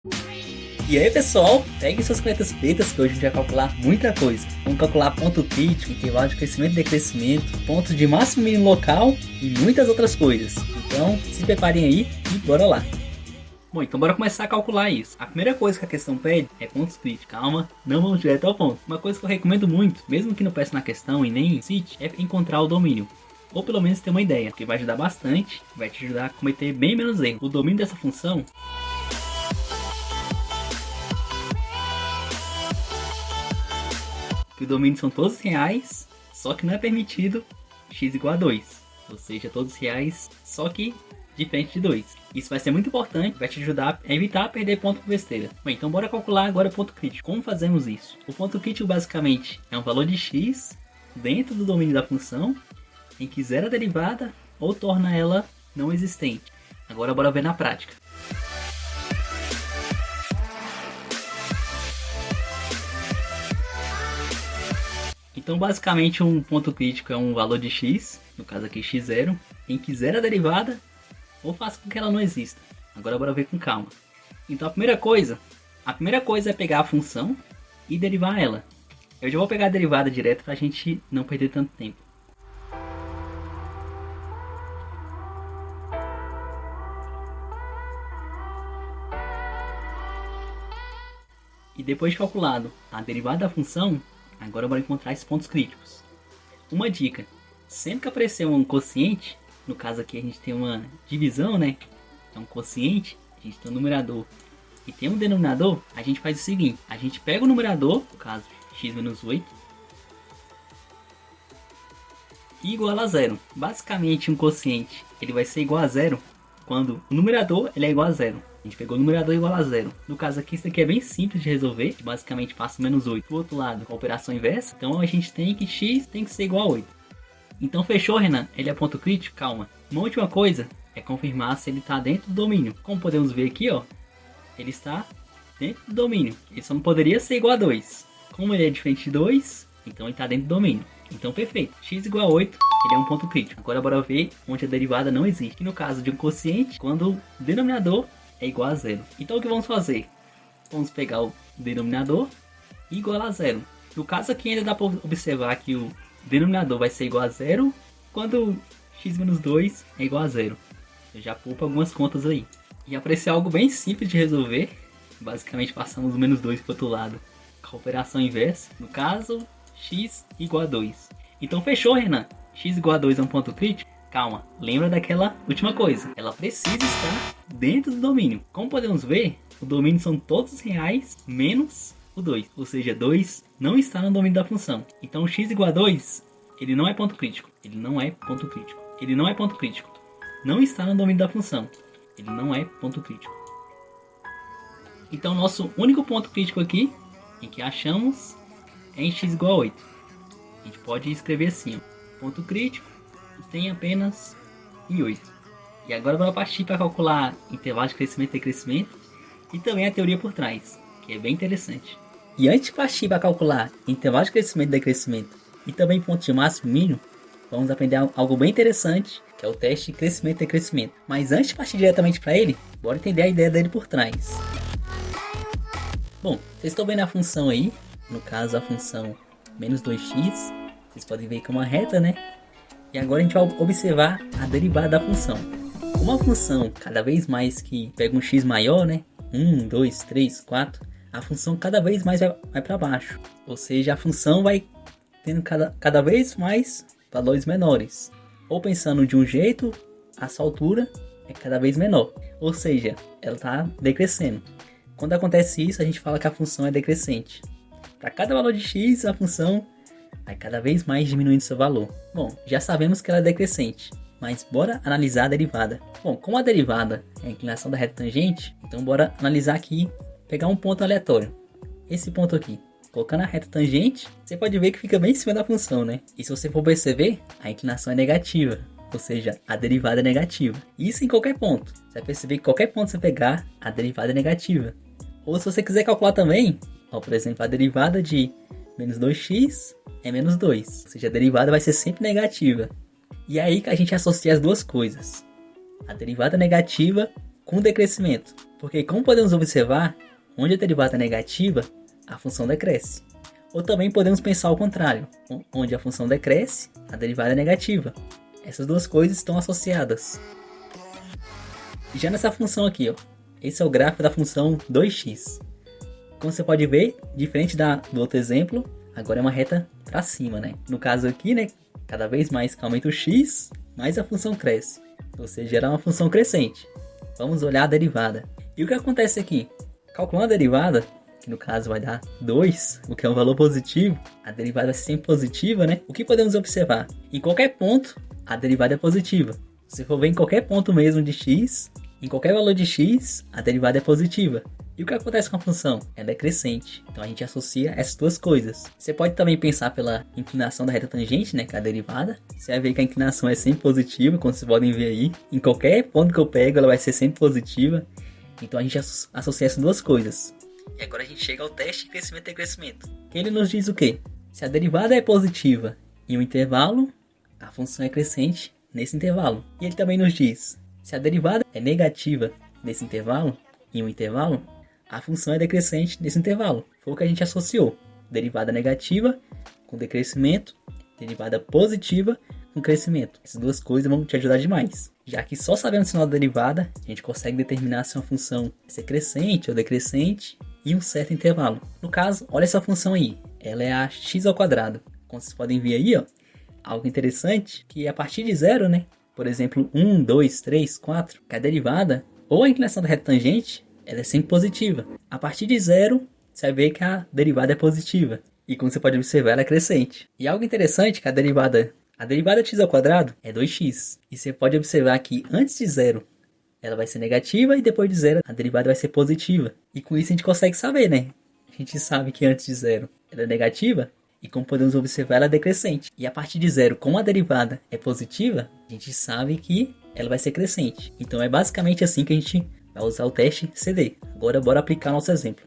E aí pessoal, peguem suas canetas pretas que hoje a gente vai calcular muita coisa. Vamos calcular ponto crítico, intervalo de crescimento e decrescimento, pontos de máximo e mínimo local e muitas outras coisas. Então se preparem aí e bora lá. Bom, então bora começar a calcular isso. A primeira coisa que a questão pede é pontos críticos. Calma, não vamos direto ao ponto. Uma coisa que eu recomendo muito, mesmo que não peça na questão e nem em CIT, é encontrar o domínio. Ou pelo menos ter uma ideia, porque vai ajudar bastante, vai te ajudar a cometer bem menos erros. O domínio dessa função que o domínio são todos reais, só que não é permitido x igual a 2. Ou seja, todos reais, só que diferente de 2. Isso vai ser muito importante, vai te ajudar a evitar perder ponto por besteira. Bem, então bora calcular agora o ponto crítico. Como fazemos isso? O ponto crítico basicamente é um valor de x dentro do domínio da função em que zera a derivada ou torna ela não existente. Agora bora ver na prática. Então basicamente um ponto crítico é um valor de x, no caso aqui x0, em que zera a derivada ou faz com que ela não exista. Agora bora ver com calma. Então a primeira coisa é pegar a função e derivar ela. Eu já vou pegar a derivada direto para a gente não perder tanto tempo. E depois de calculado a derivada da função, agora bora encontrar esses pontos críticos. Uma dica, sempre que aparecer um quociente, no caso aqui a gente tem uma divisão, né? É um quociente, a gente tem um numerador e tem um denominador, a gente faz o seguinte, a gente pega o numerador, no caso x menos 8, e iguala a zero. Basicamente um quociente, ele vai ser igual a zero quando o numerador ele é igual a zero. A gente pegou o numerador igual a zero. No caso aqui, isso aqui é bem simples de resolver. Basicamente passa o menos 8 do outro lado com a operação inversa. Então a gente tem que x tem que ser igual a 8. Então fechou, Renan? Ele é ponto crítico? Calma. Uma última coisa é confirmar se ele está dentro do domínio. Como podemos ver aqui, ó, ele está dentro do domínio. Ele só não poderia ser igual a 2. Como ele é diferente de 2, então ele está dentro do domínio. Então perfeito. X igual a 8, ele é um ponto crítico. Agora bora ver onde a derivada não existe. No caso de um quociente, quando o denominador é igual a zero. Então o que vamos fazer? Vamos pegar o denominador e igualar a zero. No caso aqui ainda dá para observar que o denominador vai ser igual a zero quando x menos 2 é igual a zero. Eu já poupo algumas contas aí. E apareceu algo bem simples de resolver. Basicamente passamos o menos 2 para o outro lado com a operação inversa. No caso, x igual a 2. Então fechou, Renan. X igual a 2 é um ponto crítico? Calma, lembra daquela última coisa. Ela precisa estar dentro do domínio. Como podemos ver, o domínio são todos reais menos o 2. Ou seja, 2 não está no domínio da função. Então x igual a 2, ele não é ponto crítico. Ele não é ponto crítico. Ele não é ponto crítico. Não está no domínio da função. Ele não é ponto crítico. Então nosso único ponto crítico aqui, em que achamos, é em x igual a 8. A gente pode escrever assim, ó, ponto crítico tem apenas em 8. E agora vamos partir para calcular intervalo de crescimento e decrescimento e também a teoria por trás, que é bem interessante. E antes de partir para calcular intervalo de crescimento e decrescimento e também ponto de máximo e mínimo, vamos aprender algo bem interessante, que é o teste de crescimento e decrescimento. Mas antes de partir diretamente para ele, bora entender a ideia dele por trás. Bom, vocês estão vendo a função aí, no caso a função menos 2x, vocês podem ver que é uma reta, né? E agora a gente vai observar a derivada da função. Uma função cada vez mais que pega um x maior, né? 1, 2, 3, 4, a função cada vez mais vai para baixo. Ou seja, a função vai tendo cada vez mais valores menores. Ou pensando de um jeito, a sua altura é cada vez menor. Ou seja, ela está decrescendo. Quando acontece isso, a gente fala que a função é decrescente. Para cada valor de x, a função vai cada vez mais diminuindo seu valor. Bom, já sabemos que ela é decrescente, mas bora analisar a derivada. Bom, como a derivada é a inclinação da reta tangente, então bora analisar aqui, pegar um ponto aleatório. Esse ponto aqui, colocando a reta tangente, você pode ver que fica bem em cima da função, né? E se você for perceber, a inclinação é negativa, ou seja, a derivada é negativa. Isso em qualquer ponto. Você vai perceber que qualquer ponto que você pegar, a derivada é negativa. Ou se você quiser calcular também, ó, por exemplo, a derivada de menos 2x é menos 2. Ou seja, a derivada vai ser sempre negativa. E é aí que a gente associa as duas coisas. A derivada negativa com decrescimento. Porque como podemos observar, onde a derivada é negativa, a função decresce. Ou também podemos pensar ao contrário, onde a função decresce, a derivada é negativa. Essas duas coisas estão associadas. Já nessa função aqui, ó, esse é o gráfico da função 2x. Como você pode ver, diferente do outro exemplo, agora é uma reta para cima, né? No caso aqui, né, cada vez mais que aumenta o x, mais a função cresce. Ou seja, era uma função crescente. Vamos olhar a derivada. E o que acontece aqui? Calculando a derivada, que no caso vai dar 2, o que é um valor positivo, a derivada vai ser sempre positiva, né? O que podemos observar? Em qualquer ponto, a derivada é positiva. Se for ver em qualquer ponto mesmo de x, em qualquer valor de x, a derivada é positiva. E o que acontece com a função? Ela é crescente. Então a gente associa essas duas coisas. Você pode também pensar pela inclinação da reta tangente, né, que é a derivada. Você vai ver que a inclinação é sempre positiva, como vocês podem ver aí. Em qualquer ponto que eu pego, ela vai ser sempre positiva. Então a gente associa essas duas coisas. E agora a gente chega ao teste de crescimento e decrescimento. Que ele nos diz o quê? Se a derivada é positiva em um intervalo, a função é crescente nesse intervalo. E ele também nos diz, se a derivada é negativa nesse intervalo, em um intervalo, a função é decrescente nesse intervalo. Foi o que a gente associou. Derivada negativa com decrescimento, derivada positiva com crescimento. Essas duas coisas vão te ajudar demais. Já que só sabendo o sinal da derivada, a gente consegue determinar se uma função é crescente ou decrescente em um certo intervalo. No caso, olha essa função aí. Ela é a x ao quadrado. Como vocês podem ver aí, ó, algo interessante, que a partir de zero, né? Por exemplo, 1, 2, 3, 4, que a derivada, ou a inclinação da reta tangente, ela é sempre positiva. A partir de zero, você vai ver que a derivada é positiva. E como você pode observar, ela é crescente. E algo interessante é que a derivada de x ao quadrado é 2x. E você pode observar que antes de zero, ela vai ser negativa e depois de zero, a derivada vai ser positiva. E com isso a gente consegue saber, né? A gente sabe que antes de zero, ela é negativa. E como podemos observar, ela é decrescente. E a partir de zero, como a derivada é positiva, a gente sabe que ela vai ser crescente. Então é basicamente assim que a gente vai usar o teste CD. Agora bora aplicar nosso exemplo.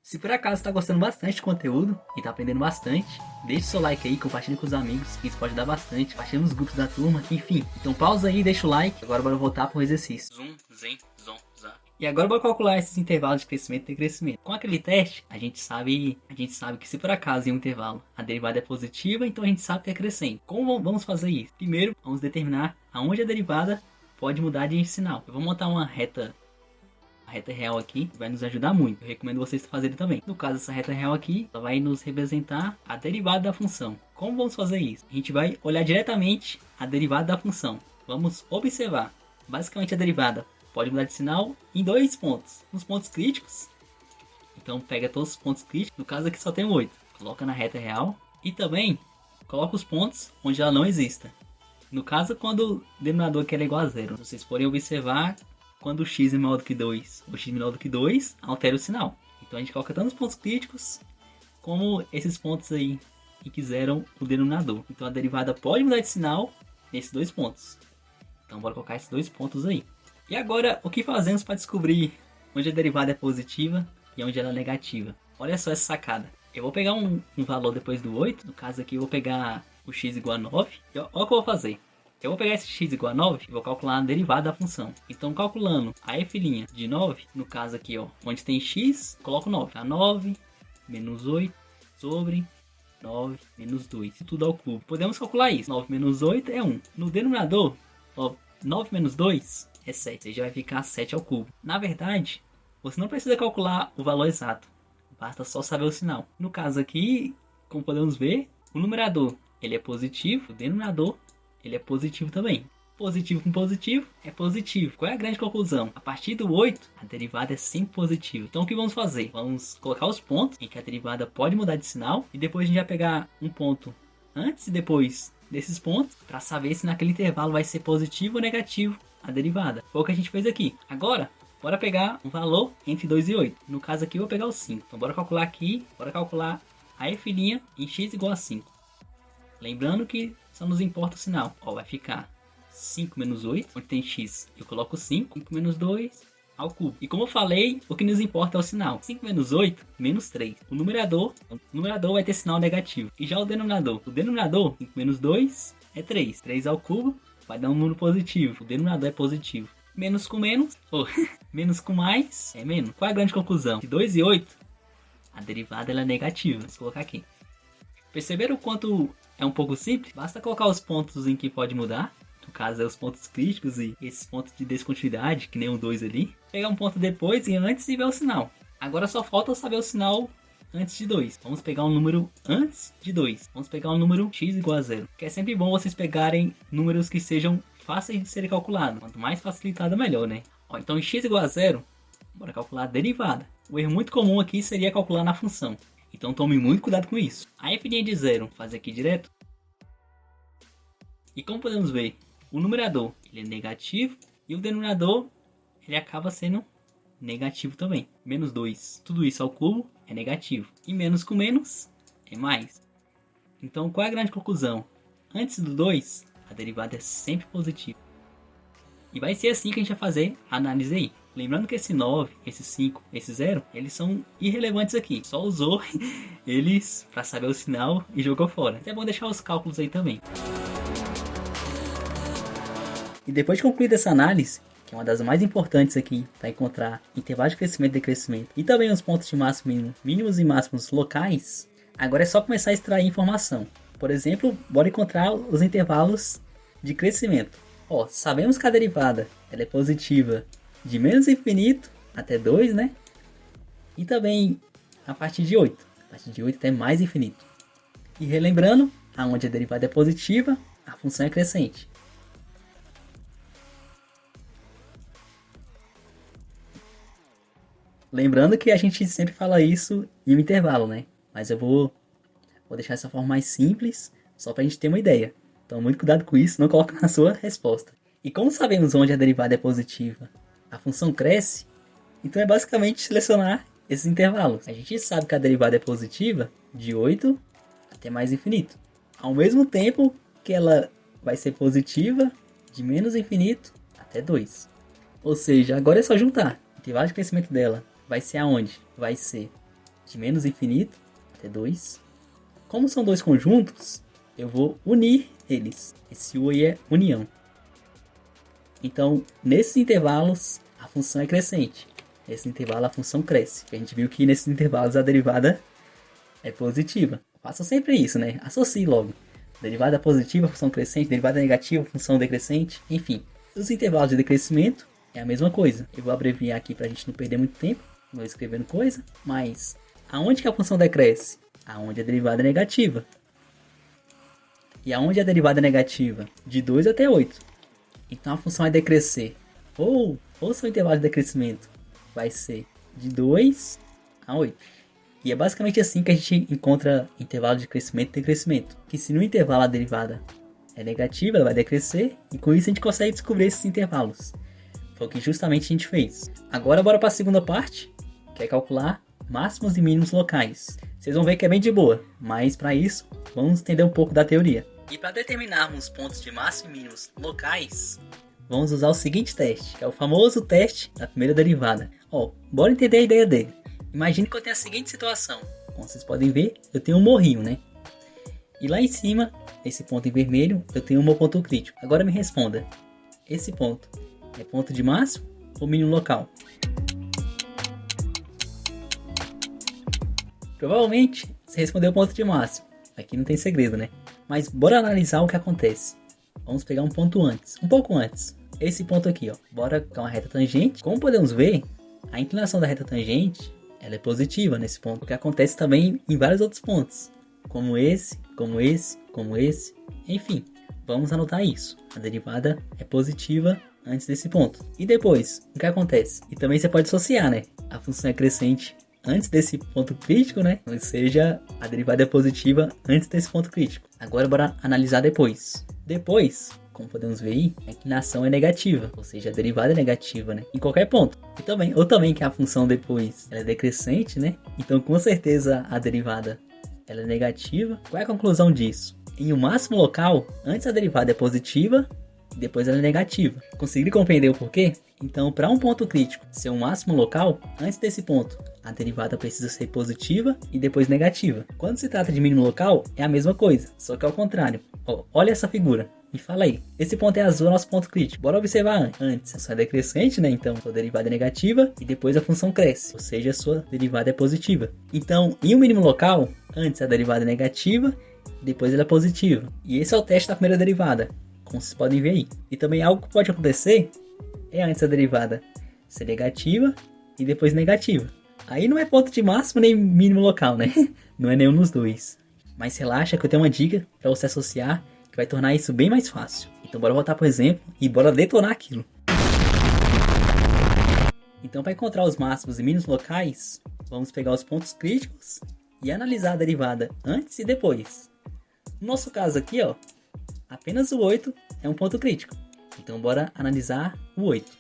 Se por acaso está gostando bastante do conteúdo e está aprendendo bastante, deixe seu like aí, compartilhe com os amigos, que isso pode dar bastante, compartilhe nos grupos da turma, enfim. Então pausa aí, deixa o like, agora bora voltar para o exercício. Zoom, zen, zom, zá. E agora bora calcular esses intervalos de crescimento e decrescimento. Com aquele teste, a gente sabe que se por acaso em um intervalo a derivada é positiva, então a gente sabe que é crescente. Como vamos fazer isso? Primeiro, vamos determinar aonde a derivada pode mudar de sinal. Eu vou montar uma reta real aqui, vai nos ajudar muito. Eu recomendo vocês fazerem também. No caso, essa reta real aqui, ela vai nos representar a derivada da função. Como vamos fazer isso? A gente vai olhar diretamente a derivada da função. Vamos observar. Basicamente, a derivada pode mudar de sinal em dois pontos. Nos pontos críticos. Então, pega todos os pontos críticos. No caso aqui só tem 8. Coloca na reta real. E também, coloca os pontos onde ela não exista. No caso, quando o denominador aqui é igual a zero. Vocês podem observar quando o x é maior do que 2 ou x menor do que 2, altera o sinal. Então a gente coloca tanto os pontos críticos como esses pontos aí que quiseram o denominador. Então a derivada pode mudar de sinal nesses dois pontos. Então bora colocar esses dois pontos aí. E agora o que fazemos para descobrir onde a derivada é positiva e onde ela é negativa? Olha só essa sacada. Eu vou pegar um valor depois do 8. No caso aqui eu vou pegar o x igual a 9. E olha o que eu vou fazer. Eu vou pegar esse x igual a 9 e vou calcular a derivada da função. Então, calculando a f' de 9, no caso aqui, ó, onde tem x, coloco 9. A 9 menos 8 sobre 9 menos 2. Tudo ao cubo. Podemos calcular isso. 9 menos 8 é 1. No denominador, ó, 9 menos 2 é 7. Ou seja, vai ficar 7 ao cubo. Na verdade, você não precisa calcular o valor exato. Basta só saber o sinal. No caso aqui, como podemos ver, o numerador ele é positivo, o denominador ele é positivo também. Positivo com positivo é positivo. Qual é a grande conclusão? A partir do 8, a derivada é sempre positiva. Então o que vamos fazer? Vamos colocar os pontos em que a derivada pode mudar de sinal. E depois a gente vai pegar um ponto antes e depois desses pontos para saber se naquele intervalo vai ser positivo ou negativo a derivada. Foi o que a gente fez aqui. Agora, bora pegar um valor entre 2 e 8. No caso aqui eu vou pegar o 5. Então bora calcular aqui. Bora calcular a f' em x igual a 5. Lembrando que só nos importa o sinal. Ó, vai ficar 5 menos 8, onde tem x, eu coloco 5. 5 menos 2 ao cubo. E como eu falei, o que nos importa é o sinal. 5 menos 8, menos 3. O numerador vai ter sinal negativo. E já o denominador 5 menos 2 é 3. 3 ao cubo vai dar um número positivo. O denominador é positivo. Menos com menos, ou menos com mais, é menos. Qual é a grande conclusão? De 2 e 8, a derivada ela é negativa. Vamos colocar aqui. Perceberam o quanto é um pouco simples? Basta colocar os pontos em que pode mudar. No caso, é os pontos críticos e esses pontos de descontinuidade, que nem o 2 ali. Pegar um ponto depois e antes e ver o sinal. Agora só falta saber o sinal antes de 2. Vamos pegar um número antes de 2. Vamos pegar um número x igual a 0. Que é sempre bom vocês pegarem números que sejam fáceis de serem calculados. Quanto mais facilitado, melhor, né? Ó, então, x igual a 0, bora calcular a derivada. O erro muito comum aqui seria calcular na função. Então, tome muito cuidado com isso. A f' de 0, fazer aqui direto. E como podemos ver, o numerador ele é negativo e o denominador ele acaba sendo negativo também. Menos 2. Tudo isso ao cubo é negativo. E menos com menos é mais. Então, qual é a grande conclusão? Antes do 2, a derivada é sempre positiva. E vai ser assim que a gente vai fazer a análise aí. Lembrando que esse 9, esse 5, esse 0, eles são irrelevantes aqui. Só usou eles para saber o sinal e jogou fora. É bom deixar os cálculos aí também. E depois de concluída essa análise, que é uma das mais importantes aqui para encontrar intervalo de crescimento e decrescimento, e também os pontos de máximo e mínimo, mínimos e máximos locais, agora é só começar a extrair informação. Por exemplo, bora encontrar os intervalos de crescimento. Ó, sabemos que a derivada ela é positiva de menos infinito até 2, né? E também a partir de 8. A partir de 8 até mais infinito. E relembrando, aonde a derivada é positiva, a função é crescente. Lembrando que a gente sempre fala isso em um intervalo, né? Mas eu vou deixar essa forma mais simples, só para a gente ter uma ideia. Então, muito cuidado com isso, não coloque na sua resposta. E como sabemos onde a derivada é positiva, a função cresce, então é basicamente selecionar esses intervalos. A gente sabe que a derivada é positiva de 8 até mais infinito. Ao mesmo tempo que ela vai ser positiva de menos infinito até 2. Ou seja, agora é só juntar. O intervalo de crescimento dela vai ser aonde? Vai ser de menos infinito até 2. Como são dois conjuntos, eu vou unir eles. Esse U aí é união. Então, nesses intervalos, a função é crescente. Nesse intervalo, a função cresce. A gente viu que nesses intervalos a derivada é positiva. Faça sempre isso, né? Associe logo. Derivada positiva, função crescente. Derivada negativa, função decrescente. Enfim, os intervalos de decrescimento é a mesma coisa. Eu vou abreviar aqui para a gente não perder muito tempo. Não escrevendo coisa. Mas, aonde que a função decresce? Aonde a derivada é negativa. E aonde a derivada é negativa? De 2 até 8. Então a função vai decrescer. Ou seu intervalo de decrescimento vai ser de 2 a 8. E é basicamente assim que a gente encontra intervalo de crescimento e decrescimento. Que se no intervalo a derivada é negativa, ela vai decrescer. E com isso a gente consegue descobrir esses intervalos. Foi o que justamente a gente fez. Agora bora para a segunda parte, que é calcular máximos e mínimos locais. Vocês vão ver que é bem de boa, mas para isso vamos entender um pouco da teoria. E para determinarmos pontos de máximo e mínimos locais, vamos usar o seguinte teste, que é o famoso teste da primeira derivada. Ó, bora entender a ideia dele. Imagine que eu tenho a seguinte situação. Como vocês podem ver, eu tenho um morrinho, né? E lá em cima, esse ponto em vermelho, eu tenho um meu ponto crítico. Agora me responda, esse ponto é ponto de máximo ou mínimo local? Provavelmente você respondeu ponto de máximo. Aqui não tem segredo, né? Mas bora analisar o que acontece. Vamos pegar um ponto antes, um pouco antes. Esse ponto aqui, ó. Bora com uma reta tangente. Como podemos ver, a inclinação da reta tangente, ela é positiva nesse ponto. O que acontece também em vários outros pontos. Como esse, como esse, como esse. Enfim, vamos anotar isso. A derivada é positiva antes desse ponto. E depois, o que acontece? E também você pode associar, né? A função é crescente antes desse ponto crítico, né? Ou seja, a derivada é positiva antes desse ponto crítico. Agora bora analisar depois. Depois, como podemos ver aí, a inclinação é negativa, ou seja, a derivada é negativa, né? Em qualquer ponto. Ou também que a função depois ela é decrescente, né? Então com certeza a derivada ela é negativa. Qual é a conclusão disso? Em um máximo local, antes a derivada é positiva e depois ela é negativa. Conseguiram compreender o porquê? Então, para um ponto crítico ser um máximo local, antes desse ponto, a derivada precisa ser positiva e depois negativa. Quando se trata de mínimo local, é a mesma coisa, só que ao contrário. Ó, olha essa figura. Me fala aí, esse ponto é azul, nosso ponto crítico. Bora observar antes. A função é decrescente, né? Então, sua derivada é negativa e depois a função cresce. Ou seja, a sua derivada é positiva. Então, em um mínimo local, antes a derivada é negativa, depois ela é positiva. E esse é o teste da primeira derivada, como vocês podem ver aí. E também algo que pode acontecer é antes a derivada ser negativa e depois negativa. Aí não é ponto de máximo nem mínimo local, né? Não é nenhum dos dois. Mas relaxa que eu tenho uma dica para você associar que vai tornar isso bem mais fácil. Então bora voltar pro exemplo e bora detonar aquilo. Então para encontrar os máximos e mínimos locais, vamos pegar os pontos críticos e analisar a derivada antes e depois. No nosso caso aqui, ó, apenas o 8 é um ponto crítico. Então bora analisar o 8.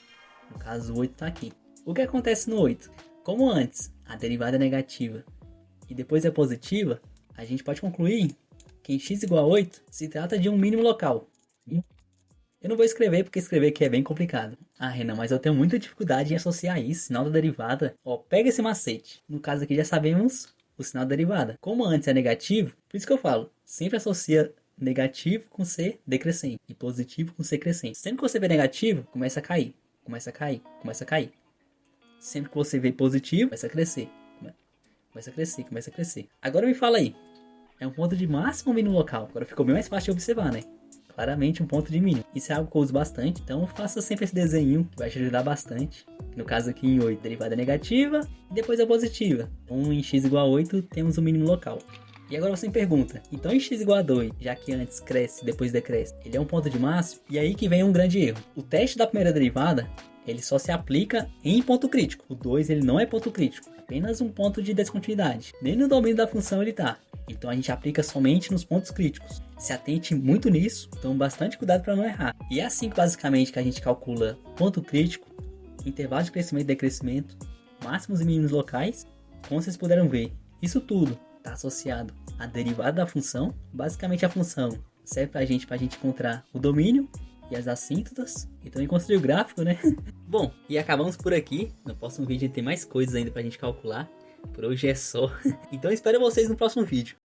No caso o 8 está aqui. O que acontece no 8? Como antes a derivada é negativa e depois é positiva, a gente pode concluir que em x igual a 8 se trata de um mínimo local. Eu não vou escrever porque escrever aqui é bem complicado. Ah, Renan, mas eu tenho muita dificuldade em associar isso, sinal da derivada. Ó, pega esse macete. No caso aqui já sabemos o sinal da derivada. Como antes é negativo, por isso que eu falo, sempre associa negativo com C decrescente e positivo com C crescente. Sempre que você vê negativo, começa a cair, começa a cair, começa a cair. Sempre que você vê positivo, começa a crescer. Começa a crescer, começa a crescer. Agora me fala aí. É um ponto de máximo ou mínimo local? Agora ficou bem mais fácil de observar, né? Claramente um ponto de mínimo. Isso é algo que eu uso bastante. Então faça sempre esse desenho, que vai te ajudar bastante. No caso aqui em 8, derivada negativa e depois a positiva. Então em x igual a 8, temos o mínimo local. E agora você me pergunta, então em x igual a 2, já que antes cresce e depois decresce, ele é um ponto de máximo? E aí que vem um grande erro. O teste da primeira derivada, ele só se aplica em ponto crítico. O 2 ele não é ponto crítico, apenas um ponto de descontinuidade. Nem no domínio da função ele está. Então a gente aplica somente nos pontos críticos. Se atente muito nisso, tome bastante cuidado para não errar. E é assim que basicamente que a gente calcula ponto crítico, intervalo de crescimento e decrescimento, máximos e mínimos locais. Como vocês puderam ver, isso tudo está associado à derivada da função. Basicamente a função serve para a gente encontrar o domínio e as assíntotas, e também construir o gráfico, né? Bom, e acabamos por aqui. No próximo vídeo tem mais coisas ainda pra gente calcular. Por hoje é só. Então espero vocês no próximo vídeo.